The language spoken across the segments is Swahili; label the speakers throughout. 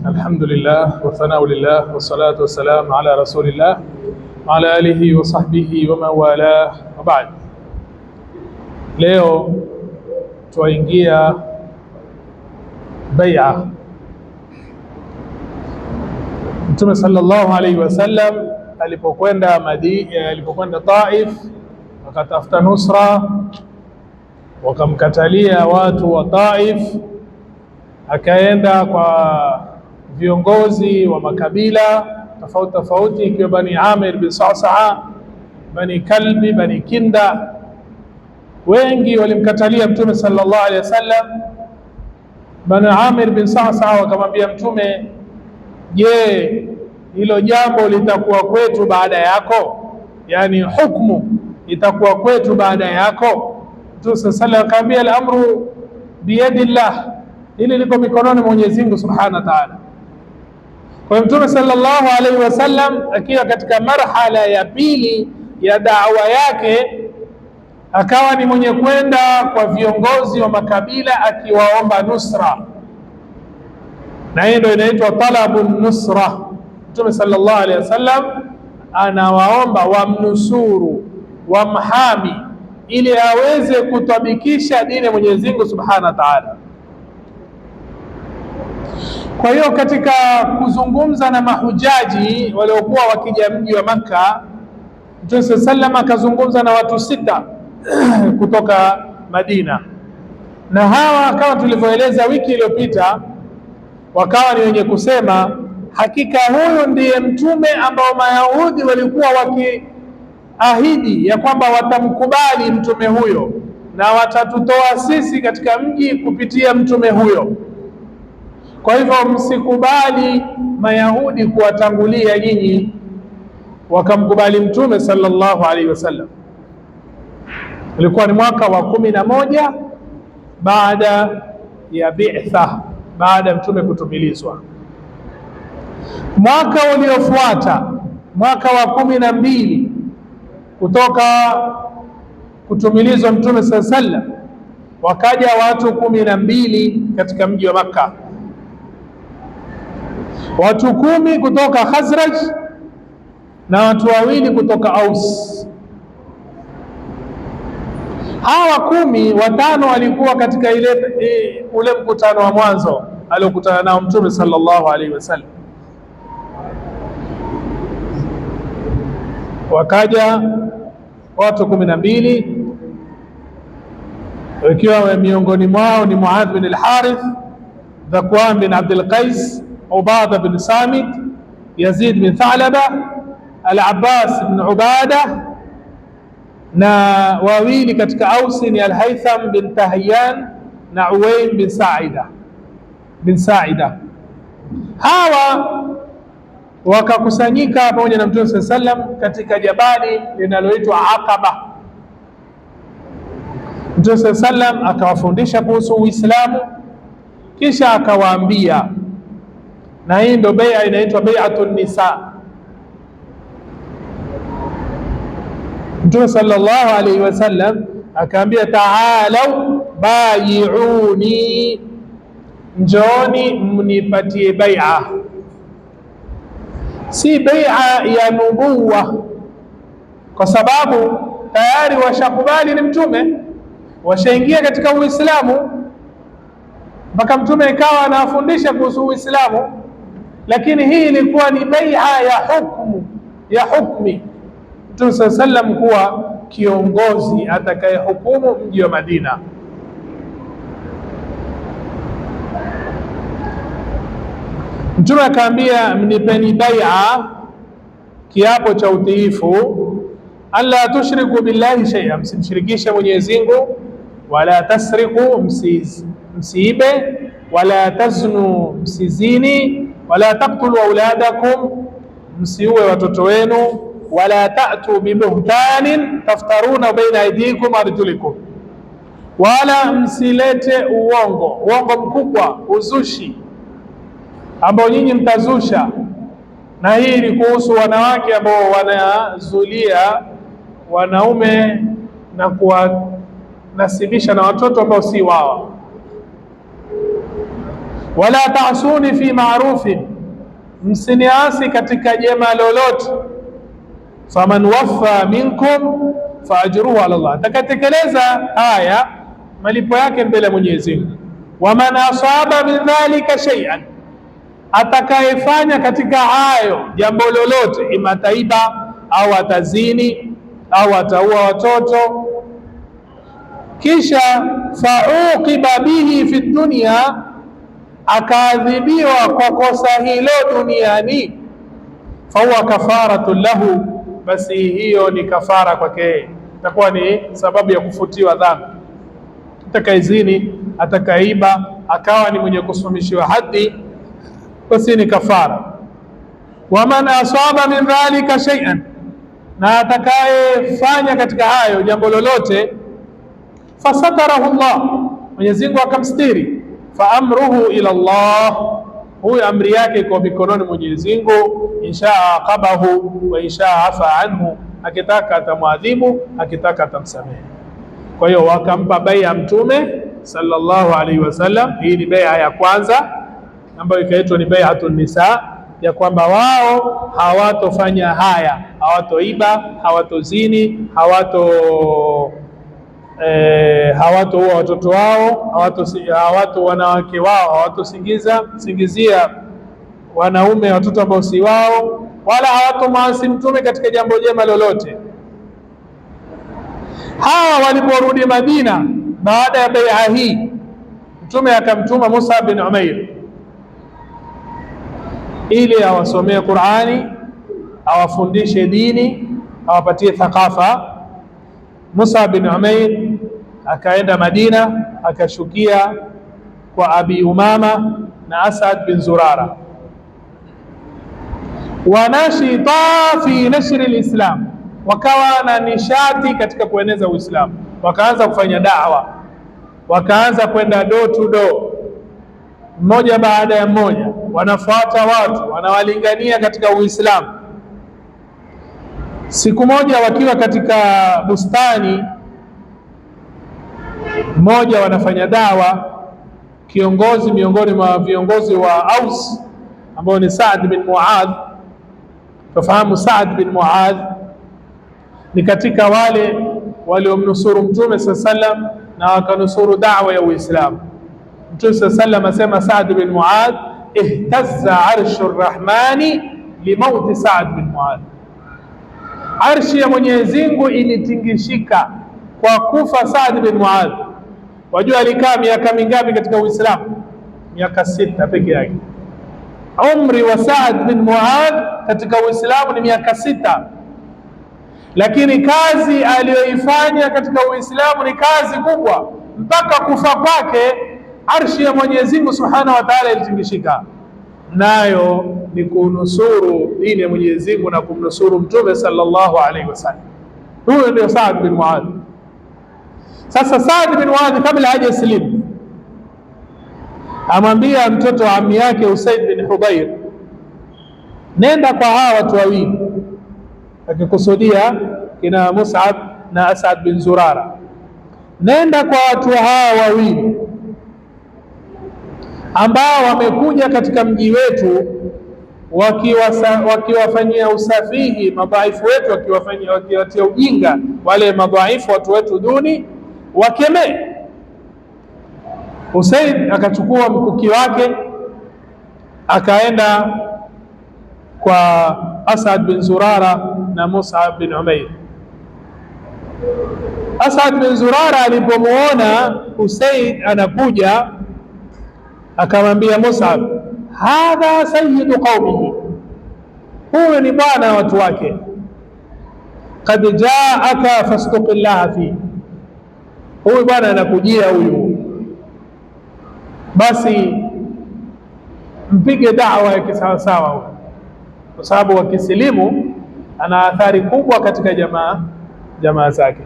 Speaker 1: Alhamdulillah wa thanau lillah wa salatu wa salam ala rasulillah wa ala alihi wa sahbihi wa mawala wa ba'd. Leo tuingia bai'a. Mtume sallallahu alayhi wasallam alipokwenda Taif akatafuta nusra, wakamkatalia watu wa Taif, akaenda kwa viongozi wa makabila tofauti tofauti, ikiwa Bani Amir bin Sa'sa'a, Bani Kalbi, Bani Kinda. Wengi walimkatalia Mtume sallallahu alaihi wasallam. Bani Amir bin Sa'sa'a wakamwambia Mtume, je, hilo jambo litakuwa kwetu baada yako? Yani hukumu itakuwa kwetu baada yako? Mtume sallallahu alaihi wasallam akamwambia, al-amru biyadillah, hili liko mikononi mwa Mwenyezi Mungu Subhanahu wa Ta'ala. Kwa Mtume sallallahu alaihi wasallam akiwa katika marhala ya pili ya da'wa yake, akawa ni mwenye kwenda kwa viongozi wa makabila akiwaomba nusra, na hiyo ndio inaitwa talabun nusra. Mtume sallallahu alaihi wasallam anawaomba wamnusuru, wamhami, ili aweze kutabikisha dini ya Mwenyezi Mungu Subhanahu wa Ta'ala. Kwa hiyo katika kuzungumza na mahujaji waliokuwa wakija mji wa Makka, Mtume sallallahu akazungumza na watu 6 kutoka Madina, na hawa kama tulivyoeleza wiki iliyopita, wakawa ni wenye kusema hakika huyu ndiye mtume ambao Mayahudi walikuwa wakiahidi ya kwamba watamkubali mtume huyo na watatutoa sisi katika mji kupitia mtume huyo. Kwa hivyo msikubali Mayahudi kuwatangulia nyinyi. Wakamkubali Mtume sallallahu alaihi wasallam. Ilikuwa ni mwaka wa 11 baada ya bi'tha, baada ya mtume kutumilizwa. Mwaka uliofuata, mwaka wa 12 kutoka kutumilizwa Mtume sallallahu alaihi wasallam, wakaja watu 12 katika mji wa Makka. Watu 10 kutoka Khazraj na watu 2 kutoka Aus. Hawa 10, 5 walikuwa katika ule mkutano wa mwanzo aliokutana nao Mtume sallallahu alaihi wasallam. Wakaja watu 12, ikiwa miongoni mwao ni Muadh bin al-Harith, Dhakwan bin Abdul Qais, Ubada bin Samit, Yazid bin Thalaba, Al-Abbas bin Ubada, na wawili katika Ausi ni Al-Haytham bin Tahyan na Uwaym bin Sa'ida. Hawa wakakusanyika pamoja na Mtume sallallahu alaihi wasallam katika jabali linaloitwa Aqaba. Mtume sallallahu alaihi wasallam akawafundisha kuhusu Uislamu, kisha akawaambia, na hii ndio bai'a inaitwa bai'atun nisa. Mtume sallallahu alaihi wasallam akaambia, ta'alau bai'uni, njooni mnipatie bai'a. Si bai'a ya nubuwa, kwa sababu tayari washakubali ni mtume, washaingia katika Uislamu, mpaka mtume ikawa anafundisha kuhusu Uislamu. Lakini hii ilikuwa ni bai'a ya hukmi, Mtume sallallahu alaihi wasallam kuwa kiongozi atakayehukumu mji wa Madina. Mtume akaambia, mnipeni bai'a, kiapo cha utiifu, alla tushriku billahi shay'an, msimshirikishe Mwenyezi Mungu, wala tasriku, msiibe, wala taznu, msizini, wala taqtulu auladakum, msiue watoto wenu, wala ta'tu bibuhtanin taftaruna baina aydikum arjulikum, wala msilete uongo mkubwa, uzushi ambao nyinyi mtazusha. Na hii ni kuhusu wanawake ambao wanazulia wanaume na kuwanasibisha na watoto ambao si wao. wala ta'suni fi ma'rufin, msiniasi katika jema lolote. Faman waffa minkum fa ajruhu ala Allah, atakatekeleza haya malipo yake mbele ya Mwenyezi Mungu. Waman asaba min dhalika shay'an, atakayefanya katika hayo jambo lolote, ima taiba au atazini au ataua watoto, kisha fauqiba bihi fi dunya, akaadhibiwa kwa kosa hilo duniani, fahuwa kafaratun lahu, basi hiyo ni kafara kwake, itakuwa ni sababu ya kufutiwa dhambi. Atakayezini, atakaiba, akawa ni mwenye kusimamishiwa haddi, basi ni kafara. Waman asaba min dhalika shay'an, na atakayefanya katika hayo jambo lolote, fasatarahu Allah, Mwenyezi Mungu akamstiri, fa amruhu ila Allah, huyo amri yake iko mikononi Mwenyezi Mungu. Inshaa aqabahu wa inshaa afa anhu, akitaka atamwadhibu, akitaka atamsamehe. Kwa hiyo wakampa bai'a Mtume sallallahu alaihi wasallam. Hii ni bai'a ya kwanza ambayo ikaitwa ni bai'atun nisa, ya kwamba wao hawatofanya haya, hawatoiba, hawatozini, hawatoua watoto wao, hawato wanawake wao, hawatosingizia wanaume watoto ambao si wao, wala hawatomwasi Mtume katika jambo jema lolote. Hawa waliporudi Madina baada ya bai'a hii, Mtume akamtuma Mus'ab bin Umair ili awasomee Qur'ani, awafundishe dini, awapatie thaqafa. Mus'ab bin Umair akaenda Madina, akashukia kwa Abi Umama na Asad bin Zurara, wanashita fi nashri alislam, wakawa na nishati katika kueneza Uislamu, wakaanza kufanya da'wa, wakaanza kwenda door to door, mmoja baada ya mmoja, wanafuata watu, wanawalingania katika Uislamu. Siku moja wakiwa katika bustani mmoja wanafanya dawa, kiongozi miongoni mwa viongozi wa Aus ambao ni Saad bin Muadh. Tufahamu Saad bin Muadh ni katika wale waliomnusuru Mtume sallam na wakanusuru da'wa ya Uislamu. Mtume sallam asema Saad bin Muadh, ihtazza arshu rrahmani limauti Saad bin Muadh, arshi ya Mwenyezi Mungu ilitingishika kwa kufa Saad bin Muadh. Wajua alikaa miaka mingapi katika Uislamu? Miaka 6 peke yake. Umri wa Saad bin Muadh katika Uislamu ni miaka 6, lakini kazi aliyoifanya katika Uislamu ni kazi kubwa. Mpaka kufa kwake arshi ya Mwenyezi Mungu Subhanahu wa Ta'ala ilitingishika, nayo ni kunusuru dini ya Mwenyezi Mungu na kumnusuru Mtume sallallahu alaihi wasallam. Huyo ndio Saad bin Muadh. Sasa Saad bin Muadh kabla hajasilimu, amwambia mtoto wa ammi yake Usaid bin Hudayr, nenda kwa hawa watu wawili, akikusudia kina Mus'ab na Asad bin Zurara. Nenda kwa watu hawa wawili ambao wamekuja katika mji wetu wakiwafanyia usafihi madhaifu wetu, wakiwatia ujinga wale madhaifu watu wetu duni, wakemee. Usaid akachukua mkuki wake akaenda kwa Asad bin Zurara na Mus'ab bin Umair. Asad bin Zurara alipomuona Usaid anakuja, akamwambia Mus'ab, hadha sayyidu qaumihi, huyu ni bwana watu wake, qad jaaka fastaqillaha fi, huyu bwana anakujia huyu, basi mpige da'wa ya kisawasawa huyu, kwa sababu wakisilimu ana athari kubwa katika jamaa zake.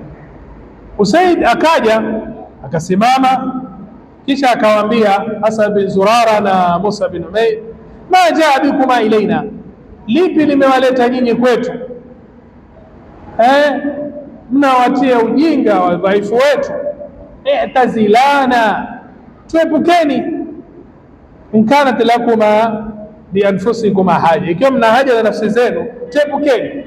Speaker 1: Usaid akaja akasimama, kisha akawaambia Asad bin Zurara na Musa bin Umair, ma jaa bikuma ilaina, lipi limewaleta nyinyi kwetu? Mnawatia ujinga wa dhaifu wetu. I'tazilana, tuepukeni. in kanat lakuma bi anfusikuma haja, ikiwa mna haja na nafsi zenu tepukeni.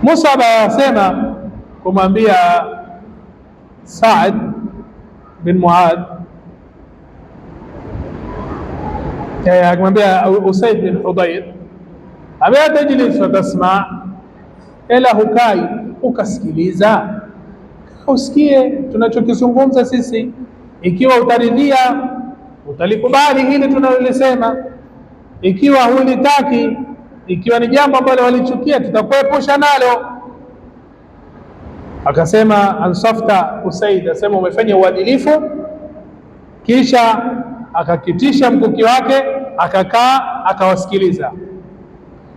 Speaker 1: Mus'ab asema kumwambia Sa'd bin Muadh, akamwambia Usaid bin Hudayr, abaya tajlis fatasma, ila hukai ukasikiliza, usikie tunachokizungumza sisi. Ikiwa utaridhia utalikubali hili tunalolisema, ikiwa hulitaki, ikiwa ni jambo ambalo walichukia tutakuepusha nalo. Akasema ansafta Usaid, asema umefanya uadilifu. Kisha akakitisha mkuki wake, akakaa akawasikiliza.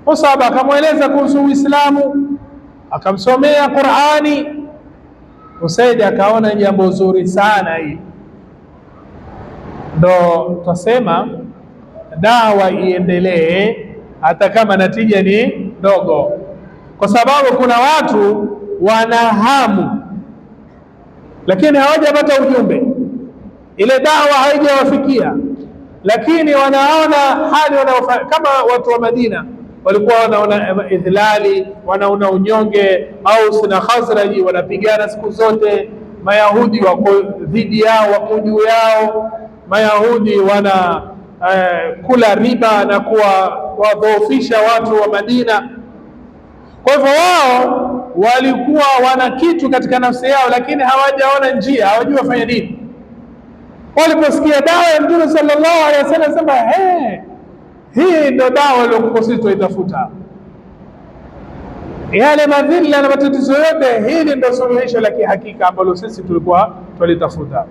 Speaker 1: Mus'ab akamweleza kuhusu Uislamu, akamsomea Qur'ani. Usaid akaona jambo zuri sana hii. Ndo tutasema dawa iendelee hata kama natija ni ndogo, kwa sababu kuna watu wana hamu lakini hawajapata ujumbe, ile dawa haijawafikia, lakini wanaona hali wanaofanya. Kama watu wa Madina walikuwa wanaona idhlali, wanaona unyonge. Aus na Khazraj wanapigana siku zote, Mayahudi wako dhidi yao, wako juu yao. Mayahudi wana kula riba na kuwadhoofisha watu wa Madina. Kwa hivyo wao walikuwa wana kitu katika nafsi yao, lakini hawajaona njia, hawajui wafanya nini. Waliposikia dawa ya Mtume sallallahu alaihi wasallam, sema hii ndio dawa iliyokuwa sisi tuitafuta, yale madhila na matatizo yote, hili ndio suluhisho la kihakika ambalo sisi tulikuwa tulitafuta.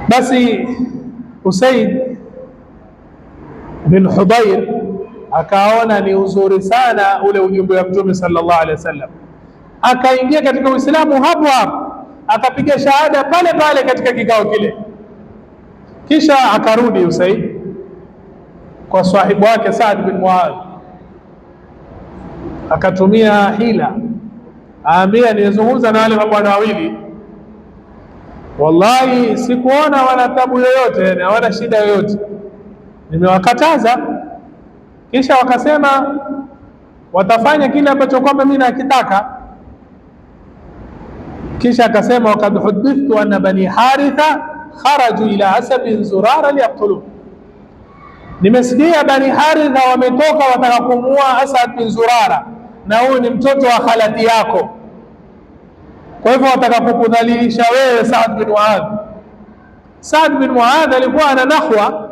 Speaker 1: Basi Usaid bin Hudayr akaona ni uzuri sana ule ujumbe wa Mtume sallallahu alaihi wasallam, akaingia katika Uislamu hapo hapo, akapiga shahada pale pale katika kikao kile. Kisha akarudi Usaid kwa sahibu wake Sa'd bin Muadh, akatumia hila, aambia nimezungumza na wale mabwana wawili, wallahi sikuona wana tabu yoyote na wana shida yoyote, nimewakataza. Kisha wakasema watafanya kile ambacho kwamba mimi nakitaka. Kisha akasema wakad hudithtu anna bani Haritha kharaju ila Asad Zurara liyaqtulu, nimesikia Bani Haritha wametoka wataka kumuua Asad bin Zurara, na huyu ni mtoto wa khalati yako, kwa hivyo wataka kukudhalilisha wewe Sa'd bin Muadh. Sa'd bin Muadh alikuwa ana nahwa,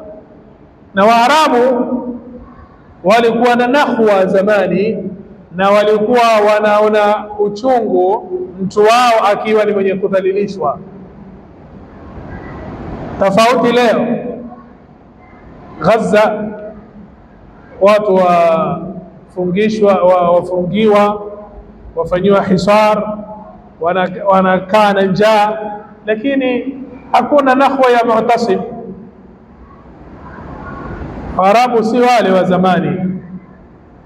Speaker 1: na Waarabu walikuwa na nahwa zamani, na walikuwa wanaona uchungu mtu wao akiwa ni mwenye kudhalilishwa. Tofauti leo, Gaza watu wafungiwa, wafanyiwa hisar, wanakaa na njaa, lakini hakuna nahwa ya Mu'tasim. Waarabu si wale wa zamani,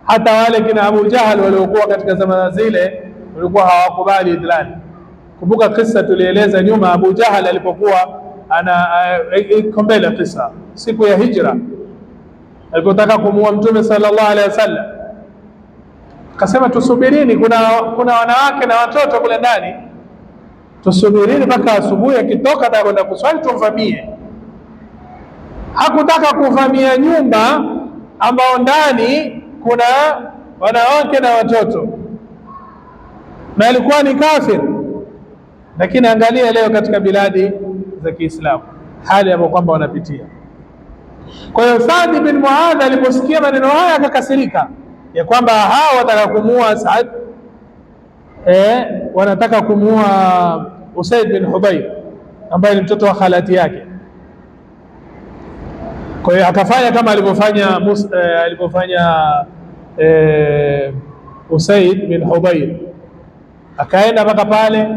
Speaker 1: hata wale kina Abu Jahal waliokuwa katika zama zile walikuwa hawakubali idlal. Kumbuka kisa tulieleza nyuma, Abu Jahal alipokuwa iko mbele kisa siku ya hijra, alipotaka kumuua Mtume sallallahu alaihi wasallam, akasema tusubirini, kuna wanawake na watoto kule ndani, tusubirini mpaka asubuhi, akitoka atakwenda kuswali tumvamie. Hakutaka kuvamia nyumba ambao ndani kuna wanawake na watoto, na alikuwa ni kafir. Lakini angalia leo katika biladi za Kiislamu hali ambayo kwamba wanapitia. Kwa hiyo Sa'd bin Muadh aliposikia maneno haya akakasirika, ya kwamba hao wataka kumuua Sa'd, wanataka kumuua Usaid bin Hudayr ambaye ni mtoto wa khalati yake. Kwa hiyo akafanya kama alivyofanya Usaid bin Hudayr, akaenda mpaka pale.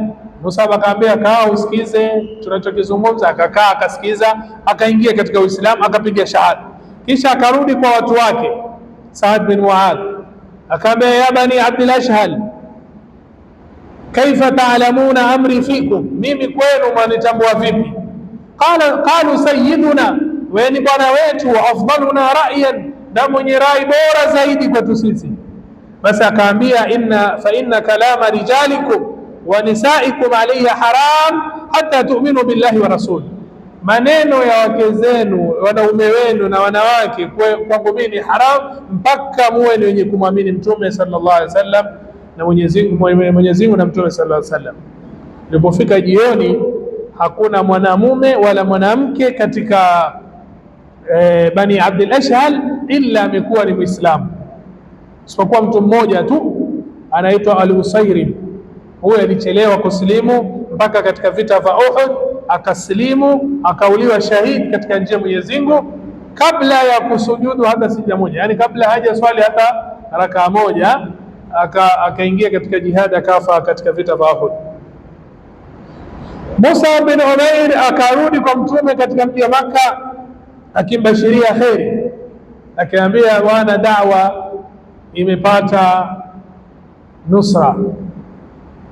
Speaker 1: Mus'ab akaambia kaa usikize tunachokizungumza, akakaa akasikiza, akaingia katika Uislamu, akapiga shahada. Kisha akarudi kwa watu wake Sa'd bin Muadh, akaambia ya bani Abdul Ashhal, kaifa ta'lamuna amri fikum, mimi kwenu mwanitambua vipi? qalu sayyiduna, wewe ni bwana wetu, wa afdaluna ra'yan, na mwenye rai bora zaidi kwetu sisi. Basi akaambia fa inna kalama rijalikum wa nisaikum alayha haram hatta tu'minu billahi wa rasuli, maneno ya wake zenu, wanaume wenu na wanawake kwangu mimi ni haram mpaka muwe ni wenye kumwamini Mtume sallallahu alaihi wasallam na Mwenyezi Mungu na Mtume sallallahu alaihi wasallam. Ilipofika jioni, hakuna mwanamume wala mwanamke katika Bani Abdul Ashhal illa amekuwa ni Muislamu, isipokuwa mtu mmoja tu anaitwa Al-Usayrim. Huyo alichelewa kusilimu mpaka katika vita vya Uhud, akasilimu akauliwa shahidi katika njia ya Mwenyezi Mungu kabla ya kusujudu hata sijda moja, yani kabla haja swali hata rakaa moja, akaingia katika jihad, akafa katika vita vya Uhud. Musa bin Umair akarudi kwa Mtume katika mji wa Makka akimbashiria kheri, akiambia bwana, da'wa imepata nusra,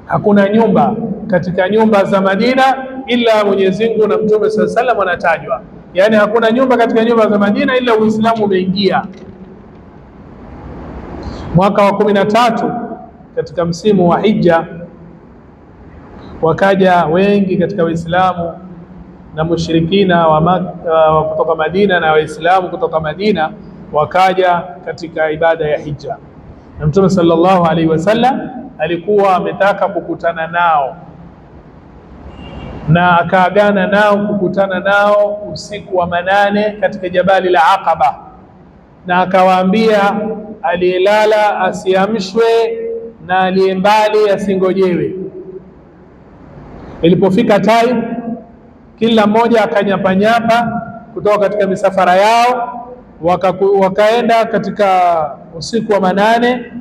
Speaker 1: hakuna nyumba katika nyumba za Madina ila Mwenyezi Mungu na Mtume sallallahu alaihi wasallam wanatajwa, yani hakuna nyumba katika nyumba za Madina ila Uislamu umeingia. Mwaka wa 13 katika msimu wa Hija, wakaja wengi katika Waislamu na mushrikina wa kutoka Madina na Waislamu kutoka Madina, wakaja katika ibada ya Hija, na Mtume sallallahu alaihi wasallam alikuwa ametaka kukutana nao na akaagana nao kukutana nao usiku wa manane katika jabali la Aqaba, na akawaambia aliyelala asiamshwe na aliye mbali asingojewe. Ilipofika time, kila mmoja akanyapanyapa kutoka katika misafara yao, wakaenda katika usiku wa manane.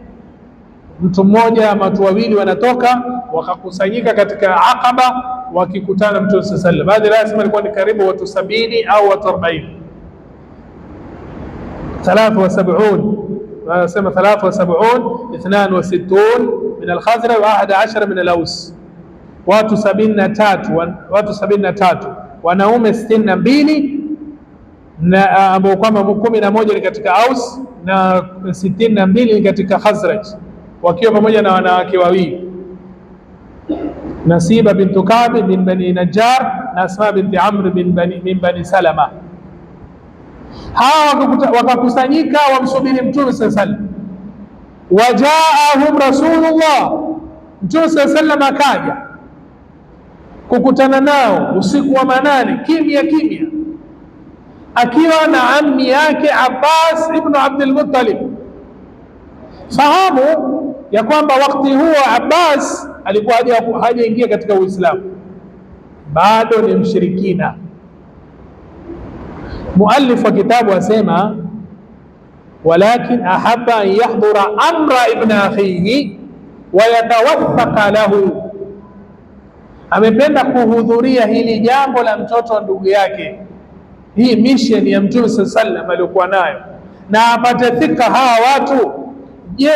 Speaker 1: Mtu mmoja ama watu wawili wanatoka wakakusanyika katika Aqaba wakikutana Mtume sallallahu alaihi wasallam. Baadhi rasmi alikuwa ni karibu watu 70 au watu 40, 73 wanasema 73 62 min al-Khazraj wa 11 min al-Aws, watu 73 wanaume 62 na ambao kwamba 11 ni katika Aus na 62 ni katika Khazraj, wakiwa pamoja na wanawake wawili, Nasiba bintu Ka'b bin Bani Najjar na Asma binti Amr min Bani Salama. Hawa wakakusanyika wamsubiri Mtume sallallahu alaihi wasallam. Wajaahum Rasulullah, Mtume sallallahu alaihi wasallam akaja kukutana nao usiku wa manane, kimya kimya, akiwa na ammi yake Abbas ibn Abdul Muttalib. Fahamu ya kwamba wakati huo Abbas alikuwa hajaingia katika Uislamu, bado ni mshirikina. Muallif wa kitabu asema, walakin ahabba an yahdura amra ibn akhihi wa yatawaffaqa lahu, amependa kuhudhuria hili jambo la mtoto wa ndugu yake, hii mission ya Mtume sallallahu alaihi wasallam aliyokuwa nayo, na apate thika hawa watu. Je,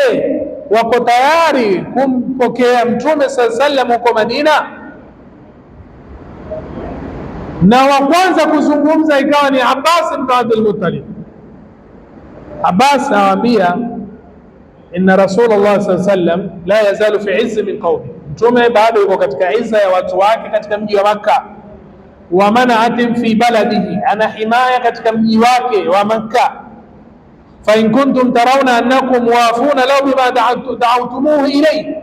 Speaker 1: wako tayari kumpokea Mtume sallallahu alaihi wasallam huko Madina? Na wa kwanza kuzungumza ikawa ni Abbas ibn Abdul Muttalib. Abbas awaambia, inna Rasulullah sallallahu alaihi wasallam la yazalu fi izzi min qawmi, Mtume bado yuko katika izza ya watu wake katika mji wa Makka. Wa mana'atin fi baladihi, ana himaya katika mji wake wa Makka. Fa in kuntum tarawna annakum wafuna law bima da'awtumuhu ilayhi,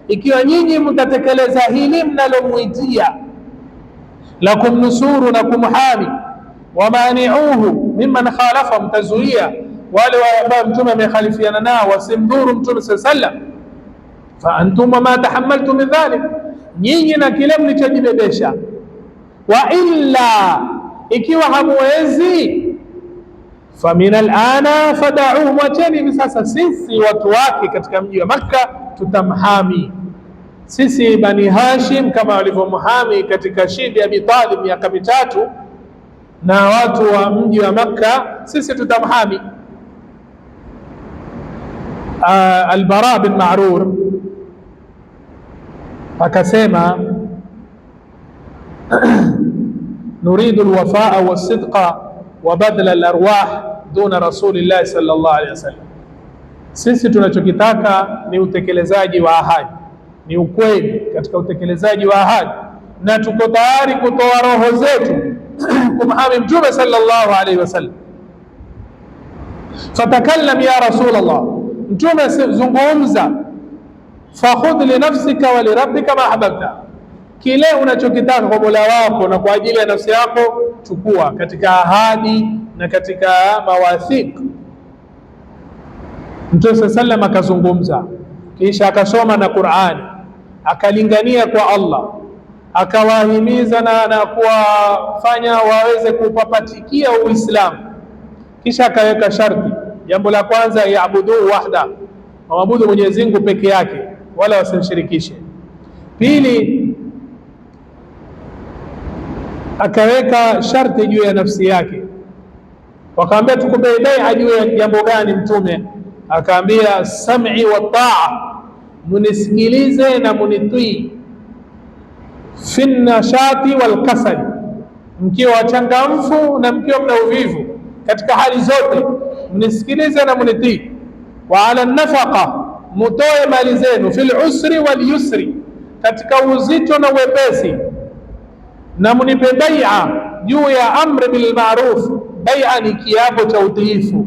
Speaker 1: ikiwa nyinyi mtatekeleza hili mnalomuitia, lakum nusuru na kumhami, wa mani'uhu mimman khalafa, mtazuia wale ambao Mtume amekhalifiana nao wasimdhuru Mtume sallallahu alaihi wasallam. Fa antum ma tahammaltum min dhalik, nyinyi na kile mlichojibebesha. Wa illa, ikiwa hamwezi, fa min alana fada'uhu, mwacheni hivi sasa, sisi watu wake katika mji wa Makka tutamhami. Sisi Bani Hashim kama walivyomhami katika shida ya Abi Talib miaka 3, na watu wa mji wa Makka sisi tutamhami. Al-Bara bin Ma'rur akasema nuridu alwafaa wasidqa wa badla alarwah duna rasulillah sallallahu alaihi wasallam. Sisi tunachokitaka ni utekelezaji wa ahadi, ni ukweli katika utekelezaji wa ahadi, na tuko tayari kutoa roho zetu kumhami Mtume sallallahu alaihi wasallam. Fatakallam ya Rasulullah, Mtume zungumza, fakhudh li nafsika wa li rabbika ma ahbabta, kile unachokitaka kwa Mola wako na kwa ajili ya nafsi yako chukua, katika ahadi na katika mawathiq. Mtume sallallahu akazungumza, kisha akasoma na Qur'ani, akalingania kwa Allah, akawahimiza na kuwafanya waweze kupapatikia Uislamu. Kisha akaweka sharti, jambo la kwanza, yaabudu wahda, waabudu Mwenyezi Mungu peke yake wala wasimshirikishe. Pili, akaweka sharti juu ya nafsi yake, wakaambia tukupe bai'a juu ya jambo gani Mtume? Akaambia sam'i wa ta'a, munisikilize na munitii, fi nashati wal kasali, mkiwa wachangamfu na mkiwa mna uvivu, katika hali zote mnisikilize na munitii. Wa ala nafaqa, mutoe mali zenu, fil usri wal yusri, katika uzito na uwepesi, na munipe bai'a juu ya amri bil ma'ruf. Bai'a ni kiapo cha utiifu,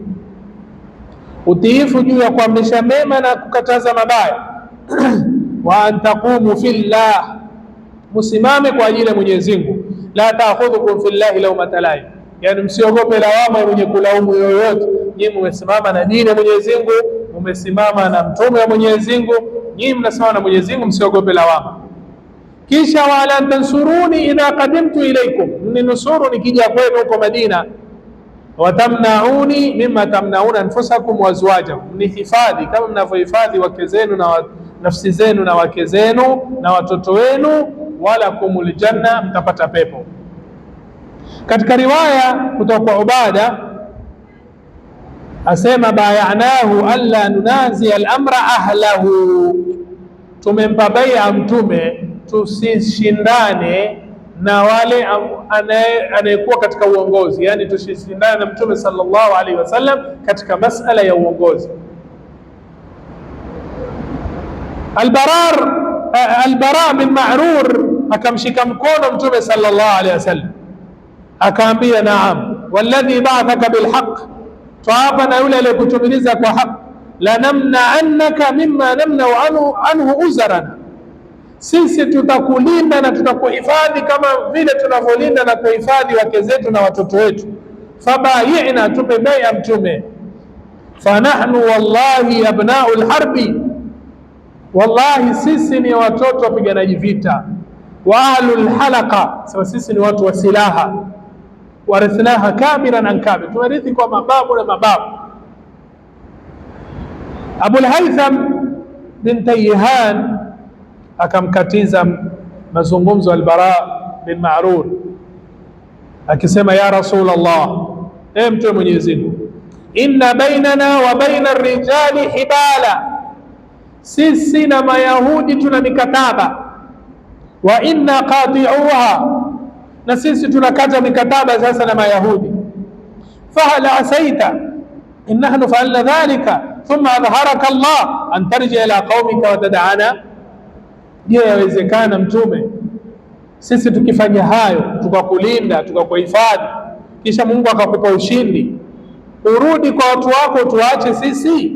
Speaker 1: utiifu juu ya kuamrisha mema na kukataza mabaya. Wa an taqumu fillah, musimame kwa ajili ya Mwenyezi Mungu. La ta'khudhukum fillahi lawmata laim, yani msiogope lawama mwenye kulaumu yoyote. Nyinyi mmesimama na dini ya Mwenyezi Mungu, mmesimama na mtume wa Mwenyezi Mungu, nyinyi mnasimama na Mwenyezi Mungu, msiogope lawama. Kisha wala tansuruni idha qadimtu ilaykum, mninusuru nikija kwenu huko Madina. Watamnauni mimma tamnauna anfusakum wa azwajakum, mnihifadhi kama mnavyohifadhi wake zenu na nafsi zenu na wake zenu na watoto wenu. Wala kumul janna, mtapata pepo. Katika riwaya kutoka kwa Ubada asema bayanahu alla nunazi al-amra ahlahu, tumempa bai'a Mtume tusishindane na wale anayekuwa katika uongozi, yani tusishindane na Mtume sallallahu alaihi wasallam katika masala ya uongozi. Al-Bara bin Ma'rur akamshika mkono Mtume sallallahu alaihi wasallam, akaambia naam, walladhi ba'athaka bilhaq, tuapa na yule aliyekutumiliza kwa haki, la namna annaka mimma namna anhu uzrana, sisi tutakulinda na tutakuhifadhi kama vile tunavyolinda na kuhifadhi wake zetu na watoto wetu. Fabayina, tupe bai'a Mtume. Fanahnu wallahi abna'ul harbi, wallahi sisi ni watoto wapiganaji vita. Wa ahlul halaqa, sawa sisi ni watu wa silaha. Warithnaha kabiran an kabir, tumerithi kwa mababu na mababu. Abul Haytham bin Tayyihan akamkatiza mazungumzo al-Bara bin Ma'rur akisema, ya Rasulullah, Mtume Mwenyezi Mungu, inna bainana wa baina ar-rijali hibala, sisi na Mayahudi tuna mikataba. Wa inna qati'uha, na sisi tunakata mikataba sasa na Mayahudi. Fahal asaita in nahnu fa'alna dhalika thumma adharaka Allah an tarji ila qaumika wa tad'ana, je, yawezekana Mtume sisi tukifanya hayo, tukakulinda tukakuhifadhi, kisha Mungu akakupa ushindi, urudi kwa watu wako tuache sisi?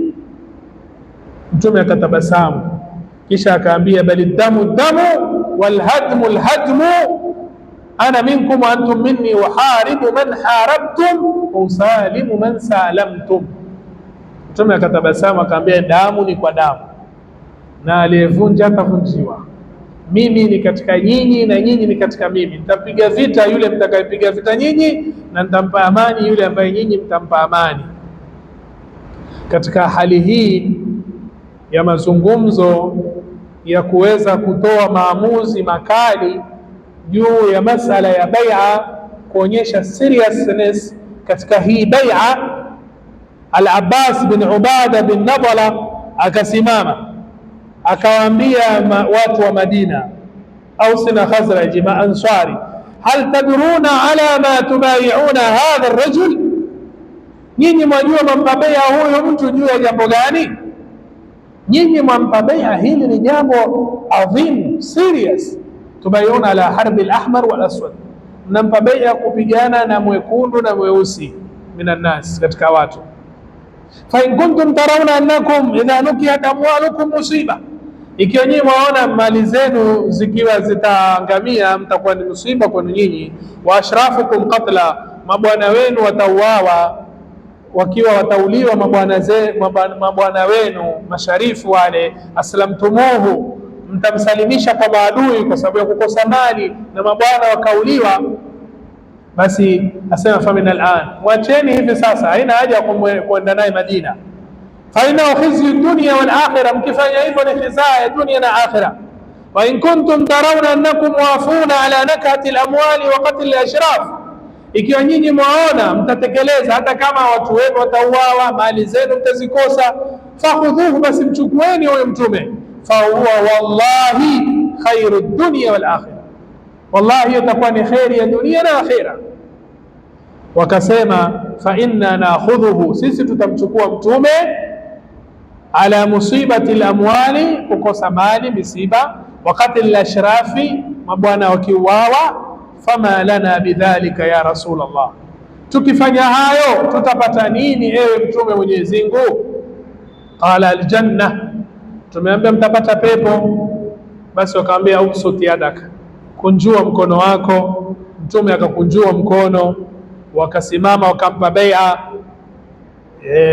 Speaker 1: Mtume akatabasamu, kisha akaambia, bali damu damu wal hadmu al hadmu, ana minkum wa antum minni, uharibu man harabtum wa usalimu man salamtum. Mtume akatabasamu akaambia, damu ni kwa damu na aliyevunja atavunjiwa. Mimi ni katika nyinyi na nyinyi ni katika mimi. Nitapiga vita yule mtakayepiga vita nyinyi, na nitampa amani yule ambaye nyinyi mtampa amani. Katika hali hii ya mazungumzo ya kuweza kutoa maamuzi makali juu ya masala ya bai'a, kuonyesha seriousness katika hii bai'a, Al-Abbas bin Ubada bin Nadala akasimama akawaambia watu wa Madina, Aus na Khazraj, Ansari, hal tadruna ala ma tubai'una hadha ar-rajul, nyinyi mwajua mwampa bai'a huyo mtu juu ya jambo gani? Nyinyi mwampa bai'a, hili ni jambo adhim, serious. Tubai'una ala harbi al-ahmar wal aswad, mnampa bai'a kupigana na mwekundu na mweusi minan nas, katika watu. Fa in kuntum tarawna annakum idha nukihat amwalukum musiba, ikiwa nyinyi mwaona mali zenu zikiwa zitaangamia mtakuwa ni musiba kwenu nyinyi. Wa ashrafukum qatla, mabwana wenu watauawa, wakiwa watauliwa mabwana wenu masharifu wale. Aslamtumuhu, mtamsalimisha kwa maadui kwa sababu ya kukosa mali na mabwana wakauliwa. Basi asema famin al'an, mwacheni hivi sasa, haina haja ya kwenda naye Madina. Fa inna khizyu dunya wal akhirah, mkifanya hivyo ni khizaa ya dunia na akhirah. Wa in kuntum tarawna annakum wafuna ala nakati al-amwali wa qatl al-ashraf, ikiwa nyinyi mwaona mtatekeleza hata kama watu wenu watauawa, mali zenu mtazikosa, fakhudhuhu, basi mchukueni huyo mtume. Fa huwa wallahi khairu dunya wal akhirah, wallahi itakuwa ni khairi ya dunia na akhirah. Wakasema fa inna nakhudhuhu, sisi tutamchukua mtume, ala musibati al-amwali, kukosa mali misiba, wakati al-ashrafi, mabwana wakiuawa. Fama lana bidhalika ya Rasulullah, tukifanya hayo tutapata nini ewe mtume Mwenyezi Mungu? Qala aljanna, tumeambia mtapata pepo. Basi wakaambia ubsut yadaka, kunjua mkono wako. Mtume akakunjua mkono, wakasimama wakampa bai'a.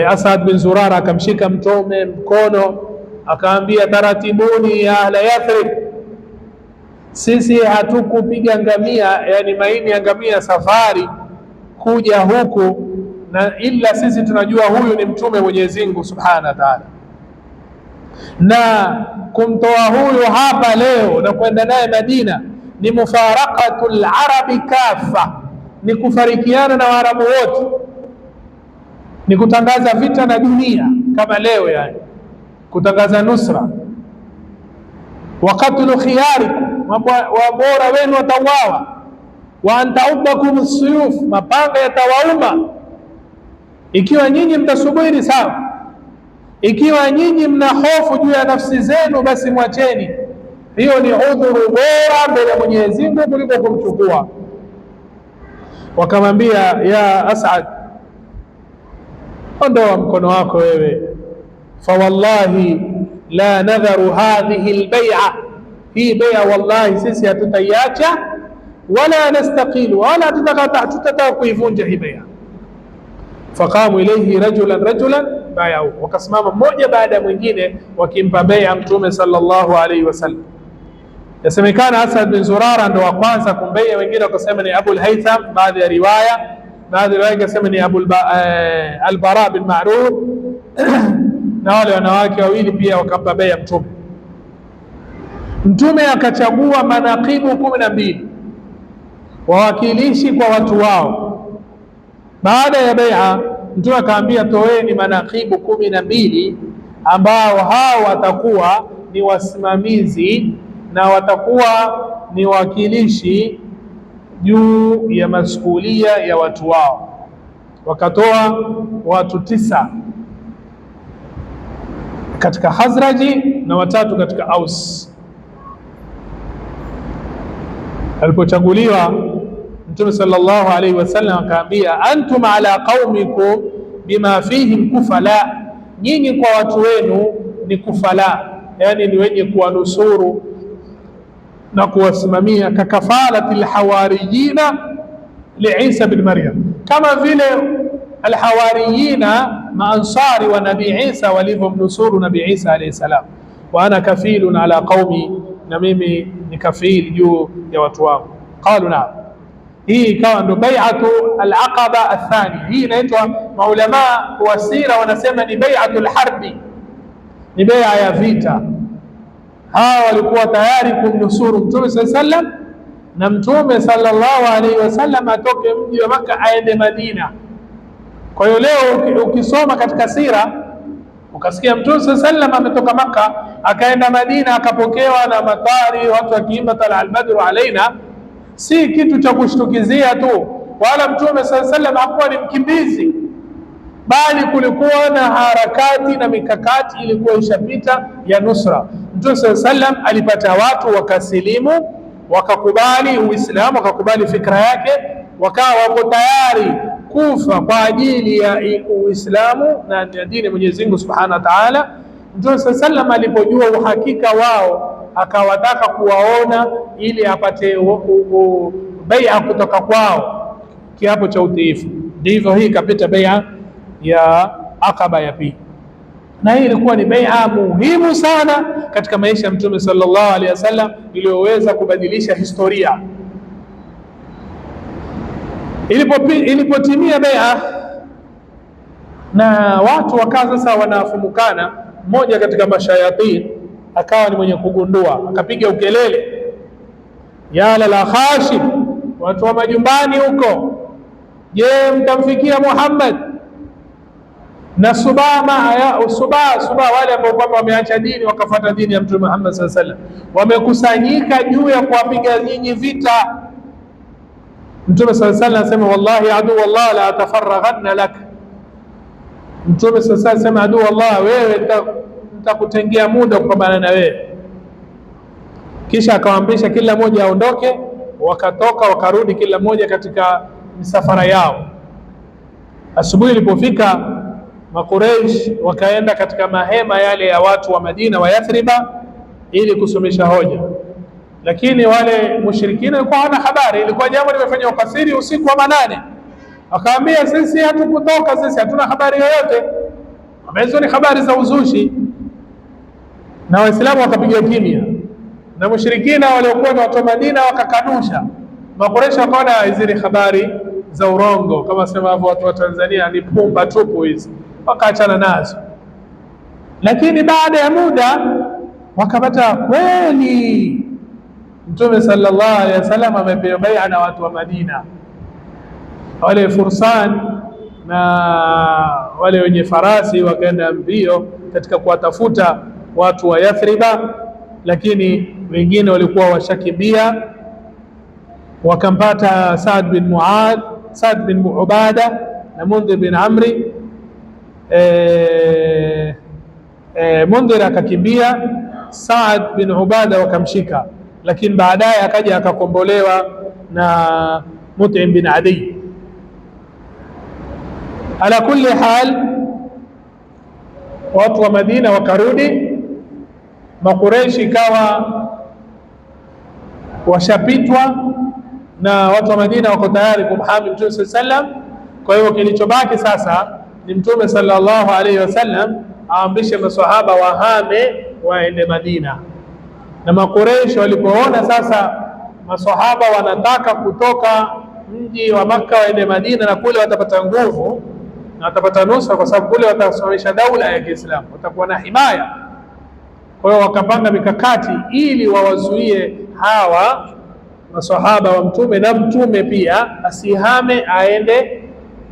Speaker 1: Asad bin Zurara akamshika mtume mkono, akaambia taratibuni ya ahla Yathrib, sisi hatukupiga ngamia, yani maini ya ngamia safari kuja huku, na ila sisi tunajua huyu ni mtume Mwenyezi Mungu Subhanahu wa Ta'ala, na kumtoa huyu hapa leo na kwenda naye Madina ni mufaraqatul arabi kafa, ni kufarikiana na Waarabu wote, ni kutangaza vita na dunia kama leo, yani kutangaza nusra. Wa qatlu khiyarikum, wabora wenu watauawa. Wa antaubakum as-suyuf, mapanga yatawauma. Ikiwa nyinyi mtasubiri sawa, ikiwa nyinyi mna hofu juu ya nafsi zenu, basi mwacheni. Hiyo ni udhuru bora mbele ya Mwenyezi Mungu kuliko kumchukua. Wakamwambia ya As'ad, ondoa mkono wako wewe. Fa wallahi la nadharu hadhihi albay'a, hii bai'a wallahi sisi hatutaiacha, wala nastaqilu, wala tutataka kuivunja hii bai'a. Faqamu ilayhi rajulan bai'u, wakasimama mmoja baada ya mwingine wakimpa bai'a mtume sallallahu alayhi wasallam. Yasemekana Asad bin Zurara ndo wa kwanza kumbai'a, wengine wakasema ni Abu al-Haytham, baadhi ya riwaya wakasema ni al-Bara bin Ma'ruf na wale wanawake wawili pia wakampa bai'a mtume. Mtume akachagua manaqibu 12 wawakilishi kwa watu wao. Baada ya bai'a, mtume akaambia toeni manaqibu 12 ambao hao watakuwa ni wasimamizi na watakuwa ni wakilishi juu ya masuhulia ya watu wao. Wakatoa watu 9 katika Khazraji na 3 katika Aus. Alipochaguliwa Mtume sallallahu alaihi wasallam akaambia, antum ala qaumikum bima fihim kufala, nyinyi kwa watu wenu ni kufala, yani ni wenye kuwanusuru na kuwasimamia, kakafalati alhawariyina li Isa bin Maryam, kama vile alhawariyina maansari wa Nabii Isa walivyomnusuru Nabii Isa alayhi salam. Wa ana kafilun ala qaumi, na mimi ni kafil juu ya watu wangu. Qalu na'am. Hii ikawa ndo bai'atu al-aqaba athani. Hii inaitwa maulama wa sira wanasema ni bai'atu al-harbi, ni bai'a ya vita. Hawa walikuwa tayari kumnusuru Mtume sallallahu alayhi wasallam, na Mtume sallallahu alayhi wasallam atoke mji wa Makka aende Madina. Kwa hiyo leo ukisoma katika sira ukasikia Mtume sallallahu alayhi wasallam ametoka Makka akaenda Madina, akapokewa na matari, watu wakiimba tala al-badru alaina, si kitu cha kushtukizia tu, wala Mtume sallallahu alaihi wasallam hakuwa ni mkimbizi, bali kulikuwa na harakati na mikakati ilikuwa ishapita ya nusra. Mtume sallallahu alaihi wasallam alipata watu wakasilimu, wakakubali Uislamu, wakakubali fikra yake, wakawa wako tayari kufa kwa ajili ya Uislamu na dini ya Mwenyezi Mungu Subhanahu wa Ta'ala. Mtume sallallahu alaihi wasallam alipojua uhakika wao, akawataka kuwaona ili apate bai'a kutoka kwao, kiapo cha utiifu. Ndivyo hii ikapita bai'a ya Aqaba ya pili, na hii ilikuwa ni bai'a muhimu sana katika maisha ya Mtume sallallahu alaihi wasallam, iliyoweza kubadilisha historia. Ilipotimia bai'a na watu wakawa sasa wanafumukana, mmoja katika mashayatin akawa ni mwenye kugundua, akapiga ukelele, ya la Hashim, watu wa majumbani huko, je, mtamfikia Muhammad na Subaa wale ambao kwamba wameacha dini wakafuata dini ya Mtume Muhammad sallallahu alaihi wasallam, wamekusanyika juu ya kuwapiga nyinyi vita. Mtume sallallahu alaihi wasallam anasema, wallahi adu wallah la atafaraghanna lak. Mtume sallallahu alaihi wasallam, adu wallah, wewe nitakutengea muda kupambana na wewe. Kisha akawaamrisha kila mmoja aondoke, wakatoka wakarudi kila mmoja katika misafara yao. Asubuhi ilipofika, Makuraish wakaenda katika mahema yale ya watu wa Madina wa Yathriba ili kusomesha hoja, lakini wale mushrikina walikuwa hana habari. Ilikuwa jambo limefanywa ukasiri usiku wa manane, wakaambia sisi hatukutoka, sisi hatuna habari yoyote. Hizo ni habari za uzushi, na Waislamu wakapiga kimya, na mushrikina waliokuwa na watu wa Madina wakakanusha. Makuraish wakaona hizi ni habari za urongo, kama sema hapo watu wa Tanzania ni pumba tupu hizi, wakaachana nazo. Lakini baada ya muda wakapata kweli Mtume sallallahu alaihi wasallam amepewa bai'a na watu wa Madina. Wale fursan na wale wenye farasi wakaenda mbio katika kuwatafuta watu wa Yathriba, lakini wengine walikuwa washakimbia. Wakampata Saad bin Ubada na Mundhir bin Amri. Mundhir akakimbia, Saad bin Ubada wakamshika, lakini baadaye akaja akakombolewa na Mut'im bin Adi. Ala kulli hal, watu wa Madina wakarudi, Makureishi ikawa washapitwa na watu wa Madina wako tayari kumhami Mtume sallallahu alaihi wasallam. Kwa hiyo kilichobaki sasa ni Mtume sallallahu alaihi wasallam aamrishe maswahaba wahame waende Madina. Na Makureishi walipoona sasa maswahaba wanataka kutoka mji wa Makka waende Madina, na kule watapata nguvu na watapata nusra, kwa sababu kule watasimamisha daula ya Kiislamu, watakuwa na himaya. Kwa hiyo wakapanga mikakati ili wawazuie hawa maswahaba wa Mtume, na Mtume pia asihame aende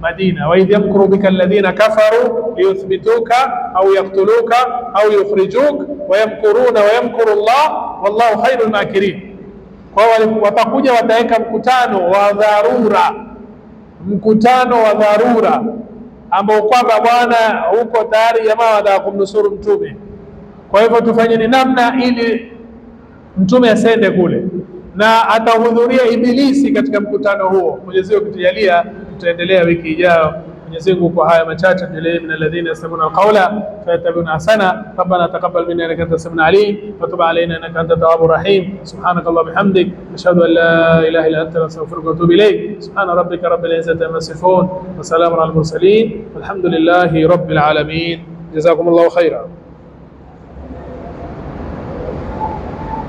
Speaker 1: Madina. wa idh yamkuru bika alladhina kafaru liyuthbituka au yaktuluka au yukhrijuk wa yamkuruna wa yamkuru Allah wallahu khairul makirin. Kwa hiyo watakuja wataweka mkutano wa dharura ambao kwamba bwana huko tayari jamaa wataka kumnusuru Mtume. Kwa hivyo tufanyeni namna ili Mtume asende kule, na atahudhuria Ibilisi katika mkutano huo. Mwenyezi Mungu akitujalia tutaendelea wiki ijayo. Mwenyezi Mungu kwa haya machache tujalie min alladhina yastami'una alqawla fayattabi'una ahsana. Rabbana taqabbal minna innaka antas samiul alim wa tub alayna innaka antat tawwabur rahim. Subhanakallahumma bihamdik ashhadu an la ilaha illa anta astaghfiruka wa atubu ilayk. Subhana rabbika rabbil izzati amma yasifun wa salamun alal mursalin walhamdulillahi rabbil alamin. Jazakumullahu khairan.